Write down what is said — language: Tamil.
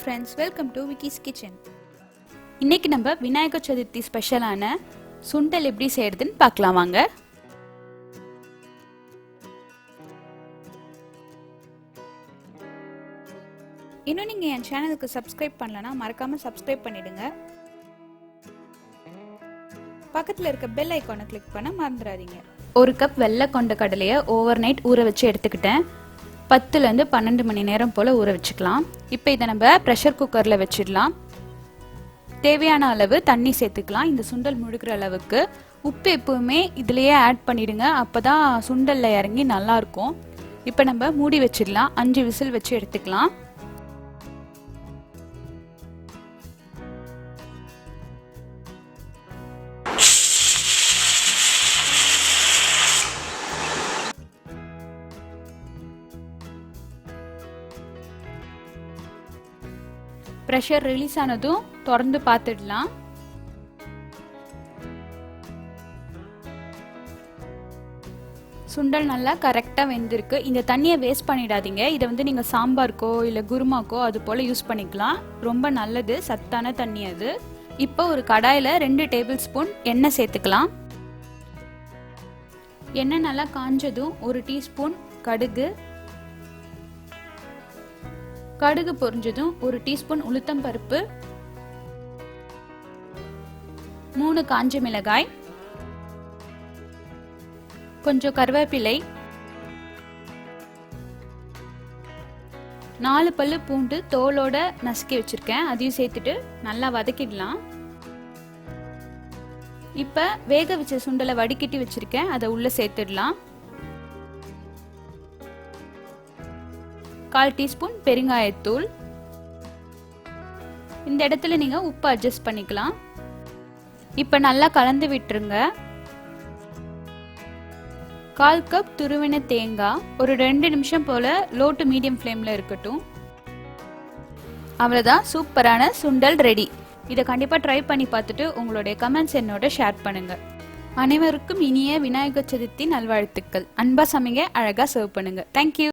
friends, welcome to Vicky's Kitchen. இன்னைக்கு நம்ம விநாயகர் சதுர்த்தி ஸ்பெஷலான சுண்டல் எப்படி செய்யறதுன்னு பார்க்கலாம் வாங்க. இன்னும் நீங்க என் சேனலுக்கு சப்ஸ்கிரைப் பண்ணலனா மறக்காம சப்ஸ்கிரைப் பண்ணிடுங்க. பக்கத்துல இருக்க பெல் ஐகானை கிளிக் பண்ண மறந்துடாதீங்க. ஒரு கப் வெள்ளை கொண்ட கடலையை ஓவர் நைட் ஊற வச்சு எடுத்துக்கிட்டேன். 10 ல இருந்து 12 மணி நேரம் போல ஊற வச்சுக்கலாம். இப்போ இதை நம்ம ப்ரெஷர் குக்கர்ல வச்சிடலாம். தேவையான அளவு தண்ணி சேர்த்துக்கலாம். இந்த சுண்டல் முழுகிற அளவுக்கு உப்பு எப்பவுமே இதுலயே ஆட் பண்ணிடுங்க, அப்பதான் சுண்டல்ல இறங்கி நல்லா இருக்கும். இப்போ நம்ம மூடி வச்சிடலாம். 5 விசில் வச்சு எடுத்துக்கலாம். ப்ரெஷர் ரிலீஸ் ஆனதும் திறந்து பார்த்துடலாம். சுண்டல் நல்லா கரெக்டாக வெந்திருக்கு. இந்த தண்ணியை வேஸ்ட் பண்ணிடாதீங்க. இதை நீங்கள் சாம்பாருக்கோ இல்லை குருமாக்கோ அது போல் யூஸ் பண்ணிக்கலாம். ரொம்ப நல்லது, சத்தான தண்ணி அது. இப்போ ஒரு கடாயில் 2 டேபிள் ஸ்பூன் எண்ணெய் சேர்த்துக்கலாம். எண்ணெய் நல்லா காஞ்சதும் 1 டீஸ்பூன் கடுகு, கடுகு பொரிஞ்சதும் 1 டீஸ்பூன் உளுத்தம் பருப்பு, 3 காஞ்ச மிளகாய், கொஞ்சம் கருவேப்பிலை, 4 பல்லு பூண்டு தோலோட நசுக்கி வச்சிருக்கேன், அதையும் சேர்த்துட்டு நல்லா வதக்கிடலாம். இப்ப வேக வச்ச சுண்டலை வடிகட்டி வச்சிருக்கேன், அதை உள்ள சேர்த்துடலாம். 1/4 டீஸ்பூன் பெருங்காயத்தூள். இந்த இடத்துல நீங்க உப்பு அட்ஜஸ்ட் பண்ணிக்கலாம். இப்ப நல்லா கலந்து விட்டுருங்க. 1/4 கப் துருவின தேங்காய் ஒரு 2 நிமிஷம் போல லோ டு மீடியம் ஃப்ளேம்ல இருக்கட்டும். அவ்வளவுதான், சூப்பரான சுண்டல் ரெடி. இதை கண்டிப்பா ட்ரை பண்ணி பார்த்துட்டு உங்களுடைய கமெண்ட்ஸ் என்னோட ஷேர் பண்ணுங்க. அனைவருக்கும் இனிய விநாயகர் சதுர்த்தி நல்வாழ்த்துக்கள். அன்பா சமைங்க, அழகா சர்வ் பண்ணுங்க. தேங்க்யூ.